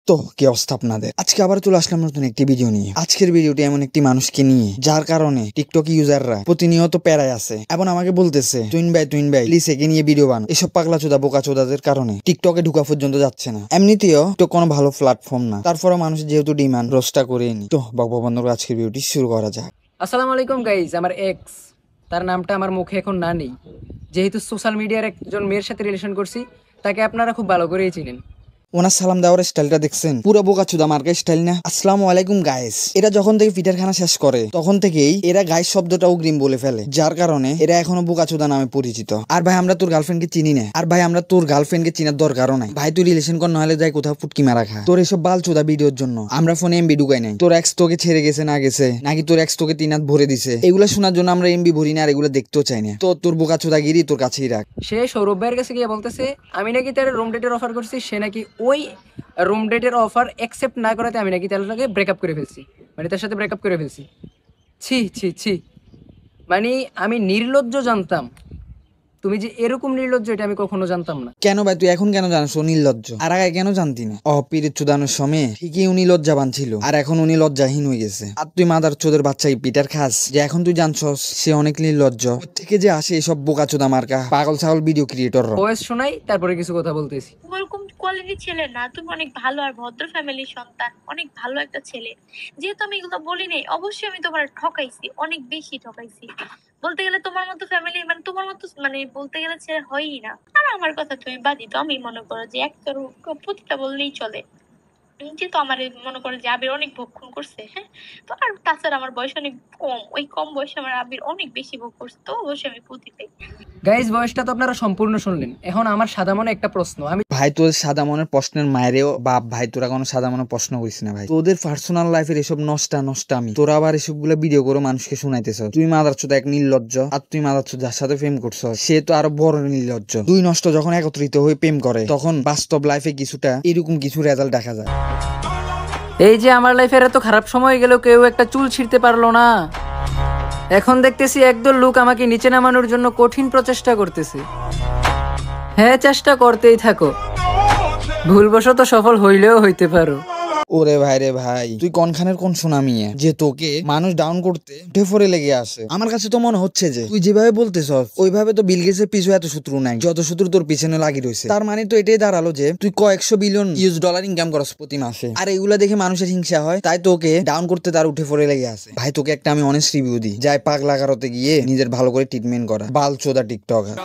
তো কি অবস্থা আপনাদের? আজকে আবার চলে আসলাম নতুন একটি ভিডিও নিয়ে। আজকের ভিডিওটি এমন একটি মানুষকে নিয়ে যার কারণে টিকটক ইউজাররা প্রতিনিয়ত প্যারায় আছে এবং আমাকে বলতেছে তুইন ভাই প্লিজ একে নিয়ে ভিডিও বানাও। এসব পাগলা চোদা বোকা চোদাদের কারণে টিকটকে ঢুকা পর্যন্ত যাচ্ছে না। এমনিতেও তো কোনো ভালো প্ল্যাটফর্ম না, তারপরে মানুষ যেহেতু ডিমান্ড রোস্টটা করে নি। তো বন্ধুরা আজকের ভিডিওটি শুরু করা যাক। আসসালামু আলাইকুম গাইজ। আমার এক্স, তার নামটা আমার মুখে এখন না নেই, যেহেতু সোশ্যাল মিডিয়ার একজন মেয়ের সাথে রিলেশন করছি, তাকে আপনারা খুব ভালো করেই চিনেন। ওনার সালাম দেওয়ার স্টাইলটা দেখছেন, পুরো বোকা চুদা মার্কা স্টাইল না? আসসালামু আলাইকুম গাইস। এরা যখন থেকে ফিটার খানা শেষ করে তখন থেকেই এরা গাইস শব্দটা অগ্রিম বলে ফেলে, যার কারণে এরা এখনো বোকা চুদা নামে পরিচিত। আর ভাই আমরা তোর গার্লফ্রেন্ডকে চিনি না, আর ভাই আমরা তোর গার্লফ্রেন্ডকে চিনার দরকারও নাই। ভাই তুই রিলেশন কর, নাহলে যাই কোথাও ফুটকি মারা খা। তোর এসব বাল চুদা ভিডিওর জন্য আমরা ফোনে এমবি ঢুকাই নাই। তোর এক্স তোকে ছেড়ে গেছে না গেছে, নাকি তোর এক্স তোকে 3 হাত ভরে দিছে, এগুলো শোনার জন্য আমরা এমবি ভরি না, আর এগুলো দেখতেও চাই না। তো তোর বোকা চুদা গিরি তোর কাছেই রাখ। সে সৌরভ ভাইয়ের কাছে গিয়ে বলতেছে আমি নাকি তার রুম ডেটের অফার করছি, সে নাকি ওই রুম ডেটের অফার অ্যাকসেপ্ট না করাতে আমি নাকি তার সাথে ব্রেকআপ করে ফেলছি, মানে তার সাথে ব্রেকআপ করে ফেলছি। ছি ছি ছি, মানে আমি নির্লজ্জ জানতাম, তুমি যে এরকম নির্লজ্জ এটা আমি কখনো জানতাম না। কেন ভাই তুই এখন কেন জানিস ও নির্লজ্জ? আর আগে কেন জানতি না? পিরিত চুদানোর সময় ঠিকই উনি লজ্জাবান ছিল, আর এখন উনি লজ্জাহীন হয়ে গেছে। আর তুই মাদার চোদের বাচ্চা পিটার খাস যে এখন তুই জানছস সে অনেক নির্লজ্জ। থেকে যে আসে এসব বোকা চোদা মার্কা পাগল ছাগল ভিডিও ক্রিয়েটর। বয়স শোনাই, তারপরে কিছু কথা বলতেছি। ওরকম কোয়ালিটির ছেলে না, তুমি অনেক ভালো আর ভদ্র ফ্যামিলির সন্তান, অনেক ভালো একটা ছেলে। যেহেতু আমি এগুলো বলি নাই, অবশ্যই আমি তোমার ঠকাইছি, অনেক বেশি ঠকাইছি। বলতে গেলে তোমার মতো ফ্যামিলি, মানে তোমার মতো, মানে বলতে গেলে ছেলে হয়ই না। আর আমার কথা তুমি বাদি তো, আমি মনে করো যে একটা প্রতিটা বললেই চলে। যেহেতু আমার মনে করো যে আবির অনেক ভক্ষণ করছে, হ্যাঁ, তো আর তাছাড়া আমার বয়স অনেক কম, ওই কম বয়সে আমার আবির অনেক বেশি ভোগ করছে, তো অবশ্যই আমি প্রতি পাই। গাইজ বয়সটা তো আপনারা সম্পূর্ণ শুনলেন, এখন আমার সাদা মনে একটা প্রশ্ন। আমি ভাই তোর সাদা মনের প্রশ্নের মায়েরেও বাপ, ভাই তোরা কোনো সাদা মনের প্রশ্ন করিস না ভাই। তোদের পার্সোনাল লাইফের এসব নষ্টামি তোরা আবার এসব গুলো ভিডিও করে মানুষকে শুনাইতেছ। তুই মাদার চোদা এক নির্লজ্জ, আর তুই মাদার চোদা যার সাথে প্রেম করছ সে তো আরো বড় নির্লজ্জ। দুই নষ্ট যখন একত্রিত হয়ে প্রেম করে তখন বাস্তব লাইফে কিছুটা এরকম কিছু রেজাল্ট দেখা যায়। এই যে আমার লাইফের এত খারাপ সময় গেল, কেউ একটা চুল ছিঁড়তে পারলো না। এখন দেখতেছি একদল লোক আমাকে নিচে নামানোর জন্য কঠিন প্রচেষ্টা করতেছে। হ্যাঁ, চেষ্টা করতেই থাকো, ভুলবশত সফল হইলেও হইতে পারো। ওরে ভাই রে ভাই, তুই কোনখানের কোন সুনামিয়া যে তোকে মানুষ ডাউন করতে ঢেফরে লেগে আসে? আমার কাছে তো মনে হচ্ছে যে তুই যেভাবে বলতেছ ওইভাবে তো বিল গেটসের পিছু এত শত্রু নাই যত শত্রু তোর পিছনে লাগি রয়েছে। তার মানে তো এটাই দাঁড়ালো যে তুই কয়েকশো বিলিয়ন $US ইনকাম করস প্রতি মাসে, আর এগুলা দেখে মানুষের হিংসা হয়, তাই তোকে ডাউন করতে তার উঠে পড়ে লেগে আছে। ভাই তোকে একটা আমি অনেস্ট রিভিউ দিই, যাই পাগলা কারোতে গিয়ে নিজের ভালো করে ট্রিটমেন্ট করা, বাল চোদা টিকটকার।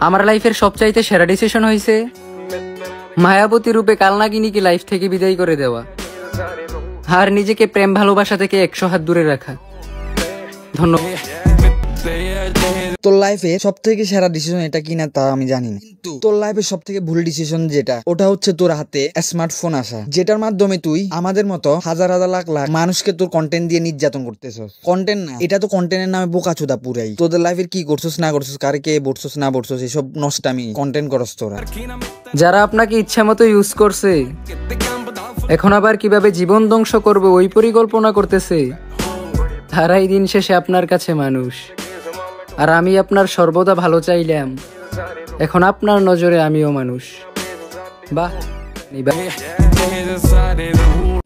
আমার লাইফের সবচাইতে সেরা ডিসিশন হয়েছে মায়াবতী রূপে কালনাগিনীকে লাইফ থেকে বিদায় করে দেওয়া, আর নিজেকে প্রেম ভালোবাসা থেকে 100 হাত দূরে রাখা। ধন্যবাদ। তোর লাইফে সব থেকে সেরা ডিসিশন এটা কিনা তা আমি জানি না, কিন্তু তোর লাইফে সব থেকে ভুল ডিসিশন যেটা, ওটা হচ্ছে তোর হাতে স্মার্টফোন আসা, যেটার মাধ্যমে তুই আমাদের মতো হাজার হাজার লাখ লাখ মানুষকে তোর কন্টেন্ট দিয়ে নির্যাতন করতেছস। কন্টেন্ট না, এটা তো কন্টেন্টের নামে বোকাচোদা পুরাই। তোদের লাইফের কি করছস না করছস, কারে কে বলছস না বলছস, এসব নষ্টামি কন্টেন্ট করস তোরা। যারা আপনাকে ইচ্ছা মতো ইউজ করছে, এখন আবার কিভাবে জীবন ধ্বংস করবে ওই পরিকল্পনা করতেছে, তারাই দিন শেষে আপনার কাছে মানুষ। আর আমি আপনার সর্বদা ভালো চাইলাম, এখন আপনার নজরে আমিও মানুষ। বাহ।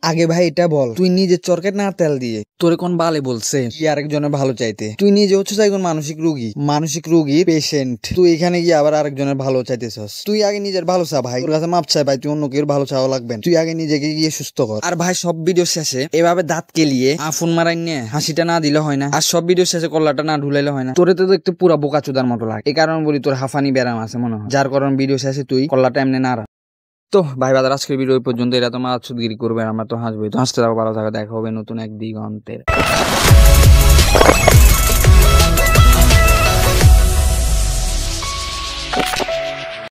আগে ভাই এটা বল, তুই নিজের চরকে না তেল দিয়ে তোরে কোন বালে বলছে কি আরেকজনের ভালো চাইতে? তুই নিজে হচ্ছে একজন মানসিক রোগী পেশেন্ট, তুই এখানে গিয়ে আবার আরেকজনের ভালো চাইতেছস। তুই আগে নিজের ভালো চা ভাই, তোর কাছে মাপ চাই ভাই, তুই অন্য কেউ ভালো চাওয়া লাগবে। তুই আগে নিজেকে গিয়ে সুস্থ কর। আর ভাই সব ভিডিও শেষে এভাবে দাঁত কেলিয়ে আফুন মারাই নিয়ে হাসিটা না দিলে হয় না, আর সব ভিডিও শেষে কল্লাটা না ঢুলাইলে হয় না। তোরে তো দেখতে পুরা বোকাচোদার মতো লাগে, এই কারণে বলি তোর হাফানি ব্যারাম আছে মনে হয়, যার কারণে ভিডিও শেষে তুই কল্লাটা এমনি না। তো ভাই বাদার আজকের ভিডিও পর্যন্ত। এরা তো মাছুদগিরি করবে, আমরা তো হাসবই। তো হাসতে থাকো, ভালো থাকো, দেখা হবে নতুন এক দিগন্তের।